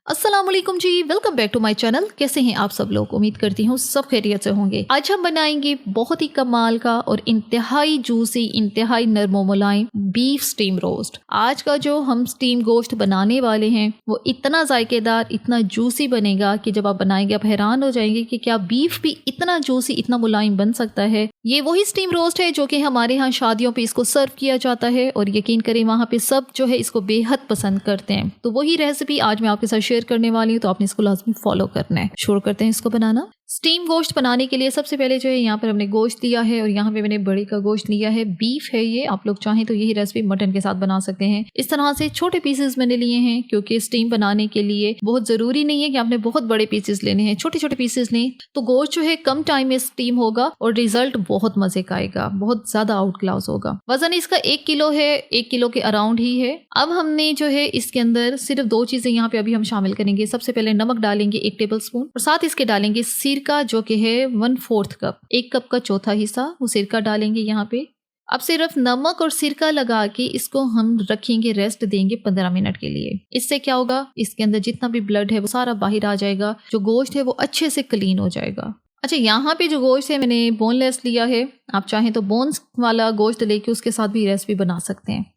अस्सलाम वालेकुम जी, welcome back to my channel. कैसे हैं आप सब लोग? उम्मीद करती हूँ सब खैरियत से होंगे। आज हम बनाएंगे बहुत ही कमाल का और इंतहाई जूसी, इंतहाई नरम व मुलायम बीफ स्टीम रोस्ट। आज का जो हम स्टीम गोश्त बनाने वाले हैं वो इतना जायकेदार, इतना जूसी बनेगा कि जब आप बनाएंगे आप हैरान हो जाएंगे कि क्या बीफ भी इतना जूसी, इतना मुलायम बन सकता है। ये वही स्टीम रोस्ट है जो कि हमारे यहाँ शादियों पे इसको सर्व किया जाता है और यकीन करें वहाँ पे सब जो है इसको बेहद पसंद करते हैं। तो वही रेसिपी आज मैं आपके साथ शेयर करने वाली हूँ, तो आपने इसको लाजमी फॉलो करना है। शुरू करते हैं इसको बनाना। स्टीम गोश्त बनाने के लिए सबसे पहले जो है यहाँ पर हमने गोश्त लिया है और यहाँ पे मैंने बड़े का गोश्त लिया है। बीफ है ये, आप लोग चाहें तो यही रेसिपी मटन के साथ बना सकते हैं। इस तरह से छोटे पीसेस मैंने लिए हैं क्योंकि स्टीम बनाने के लिए बहुत जरूरी नहीं है कि आपने बहुत बड़े पीसेस लेने हैं, छोटे छोटे पीसेस लें तो गोश्त जो है कम टाइम में स्टीम होगा और रिजल्ट बहुत मजे का आएगा, बहुत ज्यादा आउट क्लास होगा। वजन इसका 1 किलो है, 1 किलो के अराउंड ही है। अब हमने जो है इसके अंदर सिर्फ 2 चीजें यहाँ पे अभी हम शामिल करेंगे। सबसे पहले नमक डालेंगे 1 टेबल स्पून और साथ इसके डालेंगे सिरका जो कि है 1/4 कप, 1 कप का चौथा हिस्सा वो सिरका डालेंगे यहाँ पे। अब सिर्फ नमक और सिरका लगा के इसको हम रखेंगे, रेस्ट देंगे 15 मिनट के लिए। इससे क्या होगा, इसके अंदर जितना भी ब्लड है वो सारा बाहर आ जाएगा, जो गोश्त है वो अच्छे से क्लीन हो जाएगा। अच्छा, यहाँ पे जो गोश्त है मैंने बोनलेस लिया है, आप चाहें तो बोन्स वाला गोश्त लेके उसके साथ भी रेसिपी बना सकते हैं।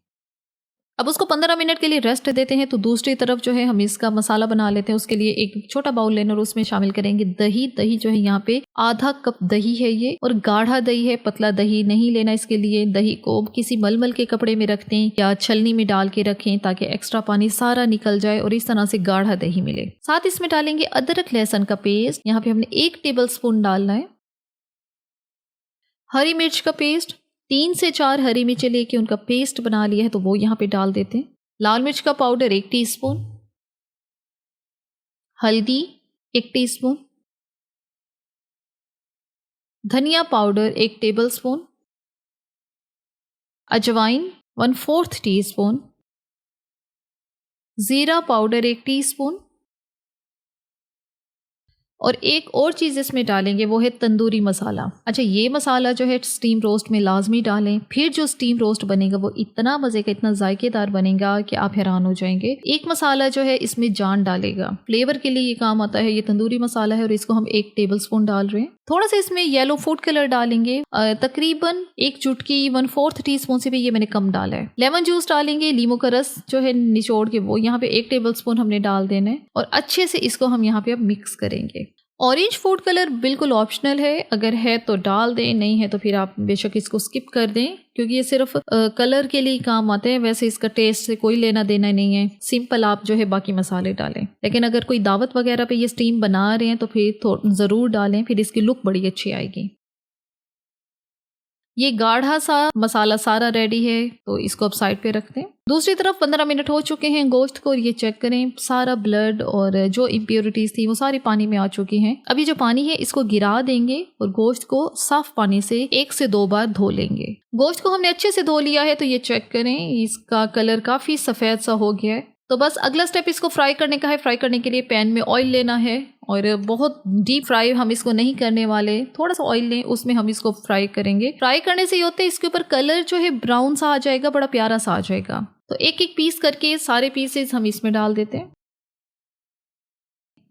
अब उसको 15 मिनट के लिए रेस्ट देते हैं। तो दूसरी तरफ जो है हम इसका मसाला बना लेते हैं। उसके लिए एक छोटा बाउल लेना और उसमें शामिल करेंगे दही। दही जो है यहाँ पे आधा कप दही है ये, और गाढ़ा दही है, पतला दही नहीं लेना। इसके लिए दही को किसी मलमल के कपड़े में रख दें या छलनी में डाल के रखें ताकि एक्स्ट्रा पानी सारा निकल जाए और इस तरह से गाढ़ा दही मिले। साथ इसमें डालेंगे अदरक लहसुन का पेस्ट, यहाँ पे हमने 1 टेबल स्पून डालना है। हरी मिर्च का पेस्ट, 3 से 4 हरी मिर्चें लेके उनका पेस्ट बना लिया है तो वो यहाँ पे डाल देते हैं। लाल मिर्च का पाउडर 1 टीस्पून, हल्दी 1 टीस्पून, धनिया पाउडर 1 टेबलस्पून, अजवाइन 1/4 टीस्पून, जीरा पाउडर 1 टीस्पून, और एक और चीज़ इसमें डालेंगे वो है तंदूरी मसाला। अच्छा, ये मसाला जो है स्टीम रोस्ट में लाजमी डालें, फिर जो स्टीम रोस्ट बनेगा वो इतना मज़े का, इतना जायकेदार बनेगा कि आप हैरान हो जाएंगे। एक मसाला जो है इसमें जान डालेगा, फ्लेवर के लिए ये काम आता है, ये तंदूरी मसाला है और इसको हम 1 टेबल स्पून डाल रहे हैं। थोड़ा सा इसमें येलो फूड कलर डालेंगे, तकरीबन 1 चुटकी, 1/4 टीस्पून से भी ये मैंने कम डाला है। लेमन जूस डालेंगे, लीमू का रस जो है निचोड़ के वो यहाँ पे 1 टेबल स्पून हमने डाल देना है और अच्छे से इसको हम यहाँ पे अब मिक्स करेंगे। ऑरेंज फूड कलर बिल्कुल ऑप्शनल है, अगर है तो डाल दें, नहीं है तो फिर आप बेशक इसको स्किप कर दें क्योंकि ये सिर्फ कलर के लिए काम आते हैं। वैसे इसका टेस्ट से कोई लेना देना नहीं है। सिंपल आप जो है बाकी मसाले डालें, लेकिन अगर कोई दावत वगैरह पे ये स्टीम बना रहे हैं तो फिर ज़रूर डालें, फिर इसकी लुक बड़ी अच्छी आएगी। ये गाढ़ा सा मसाला सारा रेडी है तो इसको अब साइड पे रखते हैं। दूसरी तरफ 15 मिनट हो चुके हैं गोश्त को और ये चेक करें, सारा ब्लड और जो इम्प्योरिटीज थी वो सारी पानी में आ चुकी हैं। अभी जो पानी है इसको गिरा देंगे और गोश्त को साफ पानी से 1 से 2 बार धो लेंगे। गोश्त को हमने अच्छे से धो लिया है तो ये चेक करें, इसका कलर काफी सफेद सा हो गया है। तो बस अगला स्टेप इसको फ्राई करने का है। फ्राई करने के लिए पैन में ऑयल लेना है और बहुत डीप फ्राई हम इसको नहीं करने वाले, थोड़ा सा ऑयल लें, उसमें हम इसको फ्राई करेंगे। फ्राई करने से ये होता है इसके ऊपर कलर जो है ब्राउन सा आ जाएगा, बड़ा प्यारा सा आ जाएगा। तो एक एक पीस करके सारे पीसेस हम इसमें डाल देते हैं।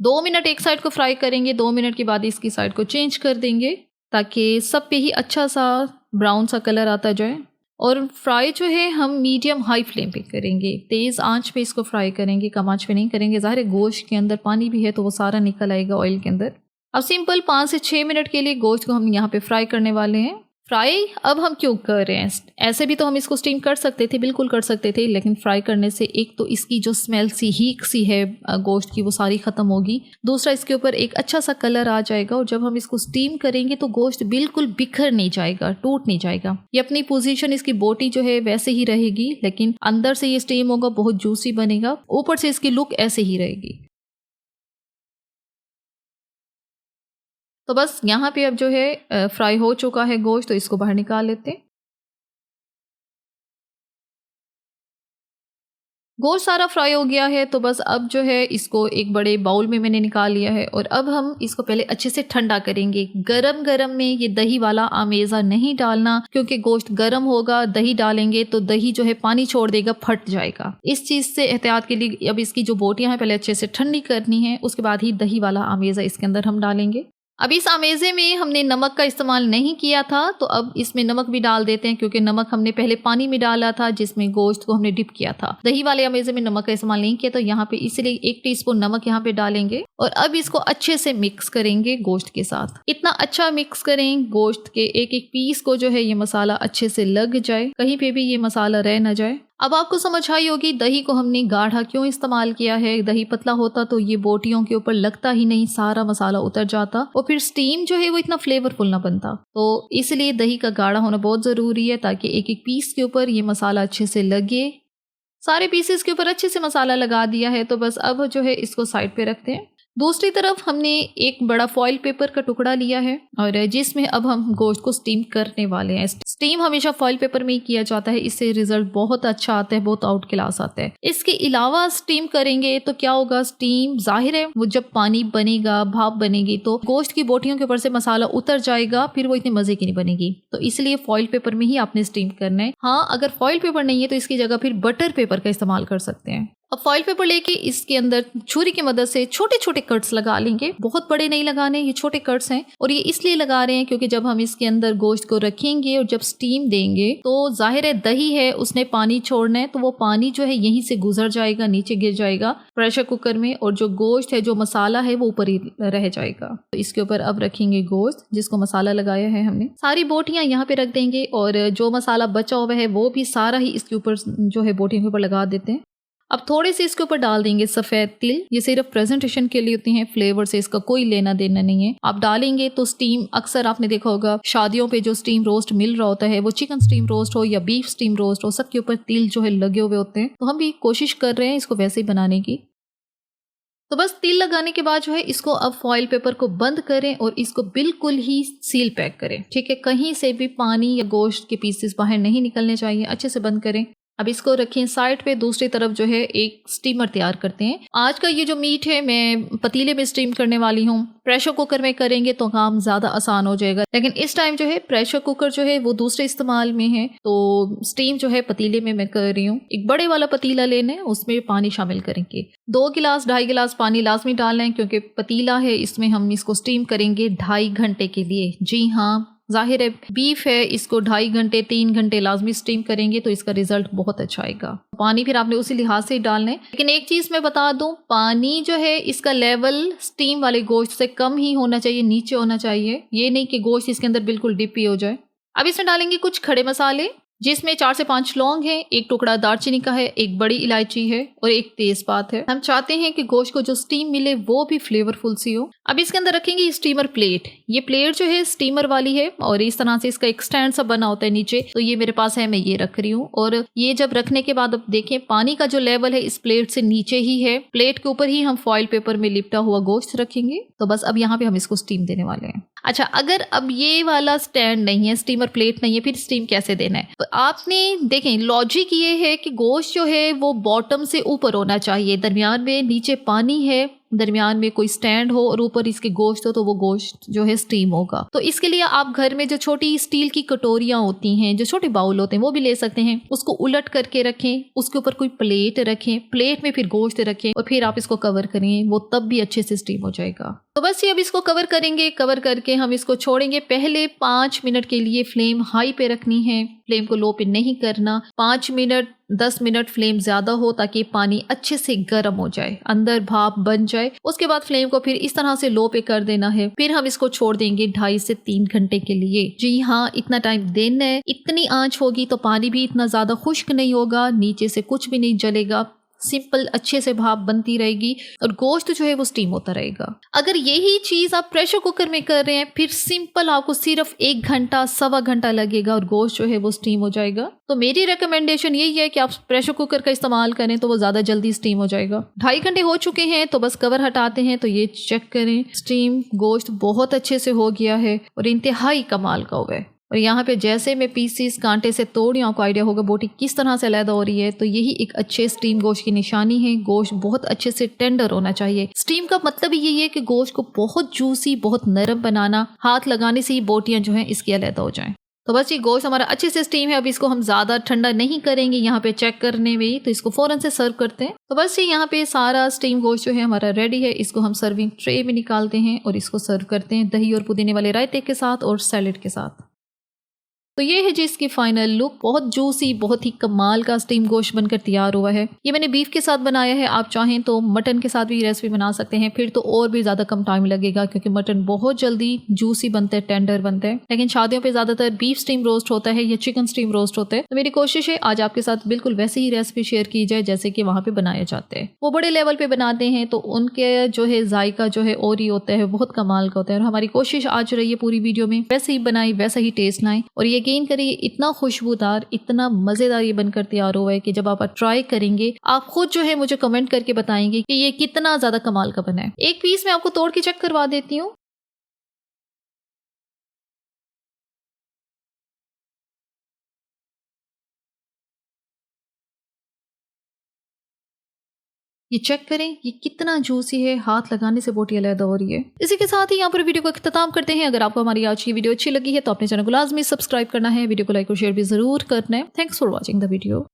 2 मिनट एक साइड को फ्राई करेंगे, 2 मिनट के बाद इसकी साइड को चेंज कर देंगे ताकि सब पे ही अच्छा सा ब्राउन सा कलर आता जाए। और फ्राई जो है हम मीडियम हाई फ्लेम पे करेंगे, तेज़ आंच पे इसको फ्राई करेंगे, कम आंच पे नहीं करेंगे। ज़ाहिर है गोश्त के अंदर पानी भी है तो वो सारा निकल आएगा ऑयल के अंदर। अब सिंपल 5 से 6 मिनट के लिए गोश्त को हम यहाँ पे फ्राई करने वाले हैं। फ्राई अब हम क्यों कर रहे हैं, ऐसे भी तो हम इसको स्टीम कर सकते थे, बिल्कुल कर सकते थे, लेकिन फ्राई करने से एक तो इसकी जो स्मेल सी हीक सी है गोश्त की वो सारी ख़त्म होगी, दूसरा इसके ऊपर एक अच्छा सा कलर आ जाएगा और जब हम इसको स्टीम करेंगे तो गोश्त बिल्कुल बिखर नहीं जाएगा, टूट नहीं जाएगा। ये अपनी पोजीशन, इसकी बोटी जो है वैसे ही रहेगी, लेकिन अंदर से ये स्टीम होगा, बहुत जूसी बनेगा, ऊपर से इसकी लुक ऐसे ही रहेगी। तो बस यहाँ पे अब जो है फ्राई हो चुका है गोश्त, तो इसको बाहर निकाल लेते हैं। गोश्त सारा फ्राई हो गया है, तो बस अब जो है इसको एक बड़े बाउल में मैंने निकाल लिया है और अब हम इसको पहले अच्छे से ठंडा करेंगे। गरम गरम में ये दही वाला आमेज़ा नहीं डालना, क्योंकि गोश्त गरम होगा, दही डालेंगे तो दही जो है पानी छोड़ देगा, फट जाएगा। इस चीज़ से एहतियात के लिए अब इसकी जो बोटियां हैं पहले अच्छे से ठंडी करनी है, उसके बाद ही दही वाला आमेज़ा इसके अंदर हम डालेंगे। अब इस आमेज़े में हमने नमक का इस्तेमाल नहीं किया था, तो अब इसमें नमक भी डाल देते हैं, क्योंकि नमक हमने पहले पानी में डाला था जिसमें गोश्त को हमने डिप किया था। दही वाले आमेज़े में नमक का इस्तेमाल नहीं किया, तो यहाँ पे इसलिए 1 टीस्पून नमक यहाँ पे डालेंगे और अब इसको अच्छे से मिक्स करेंगे गोश्त के साथ। इतना अच्छा मिक्स करें गोश्त के एक एक पीस को जो है ये मसाला अच्छे से लग जाए, कहीं पे भी ये मसाला रह ना जाए। अब आपको समझ आई होगी दही को हमने गाढ़ा क्यों इस्तेमाल किया है। दही पतला होता तो ये बोटियों के ऊपर लगता ही नहीं, सारा मसाला उतर जाता और फिर स्टीम जो है वो इतना फ्लेवरफुल ना बनता। तो इसलिए दही का गाढ़ा होना बहुत ज़रूरी है, ताकि एक एक पीस के ऊपर ये मसाला अच्छे से लगे। सारे पीसेस के ऊपर अच्छे से मसाला लगा दिया है, तो बस अब जो है इसको साइड पे रखते हैं। दूसरी तरफ हमने एक बड़ा फॉइल पेपर का टुकड़ा लिया है और जिसमें अब हम गोश्त को स्टीम करने वाले हैं। स्टीम हमेशा फॉइल पेपर में ही किया जाता है, इससे रिजल्ट बहुत अच्छा आता है, बहुत आउट क्लास आता है। इसके अलावा स्टीम करेंगे तो क्या होगा, स्टीम जाहिर है वो जब पानी बनेगा, भाप बनेगी तो गोश्त की बोटियों के ऊपर से मसाला उतर जाएगा, फिर वो इतने मजे की नहीं बनेगी। तो इसलिए फॉइल पेपर में ही आपने स्टीम करना है। हाँ, अगर फॉइल पेपर नहीं है तो इसकी जगह फिर बटर पेपर का इस्तेमाल कर सकते हैं। अब फॉइल पेपर लेके इसके अंदर छुरी की मदद से छोटे छोटे कट्स लगा लेंगे, बहुत बड़े नहीं लगाने, ये छोटे कट्स हैं। और ये इसलिए लगा रहे हैं क्योंकि जब हम इसके अंदर गोश्त को रखेंगे और जब स्टीम देंगे तो जाहिर है दही है उसने पानी छोड़ना है, तो वो पानी जो है यहीं से गुजर जाएगा, नीचे गिर जाएगा प्रेशर कुकर में, और जो गोश्त है, जो मसाला है वो ऊपर ही रह जाएगा। तो इसके ऊपर अब रखेंगे गोश्त जिसको मसाला लगाया है हमने, सारी बोटियां यहाँ पे रख देंगे और जो मसाला बचा हुआ है वो भी सारा ही इसके ऊपर जो है बोटियों के ऊपर लगा देते हैं। अब थोड़े से इसके ऊपर डाल देंगे सफ़ेद तिल, ये सिर्फ प्रेजेंटेशन के लिए होती हैं, फ्लेवर से इसका कोई लेना देना नहीं है। आप डालेंगे तो स्टीम, अक्सर आपने देखा होगा शादियों पे जो स्टीम रोस्ट मिल रहा होता है, वो चिकन स्टीम रोस्ट हो या बीफ स्टीम रोस्ट हो, सबके ऊपर तिल जो है लगे हुए होते हैं। तो हम भी कोशिश कर रहे हैं इसको वैसे ही बनाने की। तो बस तिल लगाने के बाद जो है इसको अब फॉइल पेपर को बंद करें और इसको बिल्कुल ही सील पैक करें, ठीक है। कहीं से भी पानी या गोश्त के पीसेस बाहर नहीं निकलने चाहिए, अच्छे से बंद करें। अब इसको रखें साइड पे। दूसरी तरफ जो है एक स्टीमर तैयार करते हैं। आज का ये जो मीट है मैं पतीले में स्टीम करने वाली हूँ। प्रेशर कुकर में करेंगे तो काम ज़्यादा आसान हो जाएगा, लेकिन इस टाइम जो है प्रेशर कुकर जो है वो दूसरे इस्तेमाल में है, तो स्टीम जो है पतीले में मैं कर रही हूँ। एक बड़े वाला पतीला लेना है, उसमें पानी शामिल करेंगे। 2 गिलास 2.5 गिलास पानी लाजमी डालना है, क्योंकि पतीला है, इसमें हम इसको स्टीम करेंगे 2.5 घंटे के लिए। जी हाँ, जाहिर है बीफ है, इसको 2.5 घंटे 3 घंटे लाजमी स्टीम करेंगे तो इसका रिजल्ट बहुत अच्छा आएगा। पानी फिर आपने उसी लिहाज से ही डालना है। लेकिन एक चीज़ मैं बता दूं, पानी जो है इसका लेवल स्टीम वाले गोश्त से कम ही होना चाहिए, नीचे होना चाहिए। ये नहीं कि गोश्त इसके अंदर बिल्कुल डिप ही हो जाए। अब इसमें डालेंगे कुछ खड़े मसाले, जिसमें 4 से 5 लौंग है, एक टुकड़ा दालचीनी का है, एक बड़ी इलायची है और एक तेजपात है। हम चाहते हैं कि गोश्त को जो स्टीम मिले वो भी फ्लेवरफुल सी हो। अब इसके अंदर रखेंगे स्टीमर प्लेट। ये प्लेट जो है स्टीमर वाली है और इस तरह से इसका एक स्टैंड सा बना होता है नीचे, तो ये मेरे पास है, मैं ये रख रही हूँ। और ये जब रखने के बाद अब देखें पानी का जो लेवल है इस प्लेट से नीचे ही है। प्लेट के ऊपर ही हम फॉइल पेपर में लिपटा हुआ गोश्त रखेंगे। तो बस अब यहाँ पे हम इसको स्टीम देने वाले हैं। अच्छा, अगर अब ये वाला स्टैंड नहीं है, स्टीमर प्लेट नहीं है, फिर स्टीम कैसे देना है? तो आपने देखें लॉजिक ये है कि गोश्त जो है वो बॉटम से ऊपर होना चाहिए, दरमियान में नीचे पानी है, दरमियान में कोई स्टैंड हो और ऊपर इसके गोश्त हो, तो वो गोश्त जो है स्टीम होगा। तो इसके लिए आप घर में जो छोटी स्टील की कटोरियां होती हैं, जो छोटे बाउल होते हैं, वो भी ले सकते हैं। उसको उलट करके रखें, उसके ऊपर कोई प्लेट रखें, प्लेट में फिर गोश्त रखें और फिर आप इसको कवर करें, वो तब भी अच्छे से स्टीम हो जाएगा। तो बस ये अब इसको कवर करेंगे। कवर करके हम इसको छोड़ेंगे। पहले 5 मिनट के लिए फ्लेम हाई पे रखनी है, फ्लेम को लो पे नहीं करना। 5 मिनट 10 मिनट फ्लेम ज्यादा हो, ताकि पानी अच्छे से गर्म हो जाए, अंदर भाप बन जाए। उसके बाद फ्लेम को फिर इस तरह से लो पे कर देना है। फिर हम इसको छोड़ देंगे 2.5 से 3 घंटे के लिए। जी हाँ, इतना टाइम देना है। इतनी आंच होगी तो पानी भी इतना ज्यादा खुश्क नहीं होगा, नीचे से कुछ भी नहीं जलेगा, सिंपल अच्छे से भाप बनती रहेगी और गोश्त जो है वो स्टीम होता रहेगा। अगर यही चीज आप प्रेशर कुकर में कर रहे हैं, फिर सिंपल आपको सिर्फ 1 घंटा 1.25 घंटा लगेगा और गोश्त जो है वो स्टीम हो जाएगा। तो मेरी रिकमेंडेशन यही है कि आप प्रेशर कुकर का इस्तेमाल करें, तो वो ज्यादा जल्दी स्टीम हो जाएगा। 2.5 घंटे हो चुके हैं, तो बस कवर हटाते हैं। तो ये चेक करें, स्टीम गोश्त बहुत अच्छे से हो गया है और इंतहाई कमाल का हुआ है। और यहाँ पे जैसे मैं पीसीस कांटे से तोड़ी, आपको आइडिया होगा बोटी किस तरह से अलग हो रही है। तो यही एक अच्छे स्टीम गोश्त की निशानी है। गोश्त बहुत अच्छे से टेंडर होना चाहिए। स्टीम का मतलब यही है कि गोश्त को बहुत जूसी, बहुत नरम बनाना, हाथ लगाने से ही बोटियां जो हैं इसकी अलग हो जाएं। तो बस ये गोश्त हमारा अच्छे से स्टीम है। अब इसको हम ज़्यादा ठंडा नहीं करेंगे यहाँ पे चेक करने में, तो इसको फ़ौरन से सर्व करते हैं। तो बस ये यहाँ पे सारा स्टीम गोश्त जो है हमारा रेडी है। इसको हम सर्विंग ट्रे में निकालते हैं और इसको सर्व करते हैं दही और पुदीने वाले रायते के साथ और सैलेड के साथ। तो ये है जी इसकी फाइनल लुक। बहुत जूसी, बहुत ही कमाल का स्टीम गोश्त बनकर तैयार हुआ है। ये मैंने बीफ के साथ बनाया है। आप चाहें तो मटन के साथ भी रेसिपी बना सकते हैं, फिर तो और भी ज़्यादा कम टाइम लगेगा क्योंकि मटन बहुत जल्दी जूसी बनते हैं, टेंडर बनते हैं। लेकिन शादियों पे ज़्यादातर बीफ स्टीम रोस्ट होता है या चिकन स्टीम रोस्ट होता है। तो मेरी कोशिश है आज आपके साथ बिल्कुल वैसे ही रेसिपी शेयर की जाए जैसे कि वहाँ पे बनाए जाते हैं। वो बड़े लेवल पे बनाते हैं तो उनके जो है जायका जो है और ही होता है, बहुत कमाल का होता है। और हमारी कोशिश आज रही है पूरी वीडियो में वैसे ही बनाई, वैसा ही टेस्ट लाएं। और यकीन करिए इतना खुशबूदार, इतना मजेदार ये बनकर तैयार हुआ है कि जब आप ट्राई करेंगे आप खुद जो है मुझे कमेंट करके बताएंगे कि ये कितना ज्यादा कमाल का बना है। एक पीस मैं आपको तोड़ के चेक करवा देती हूँ। ये चेक करें ये कितना जूसी है, हाथ लगाने से बोटी अलग हो रही है। इसी के साथ ही यहाँ पर वीडियो को इख्तिताम करते हैं। अगर आपको हमारी आज की वीडियो अच्छी लगी है तो अपने चैनल को लाजमी सब्सक्राइब करना है, वीडियो को लाइक और शेयर भी जरूर करना है। Thanks for watching the video.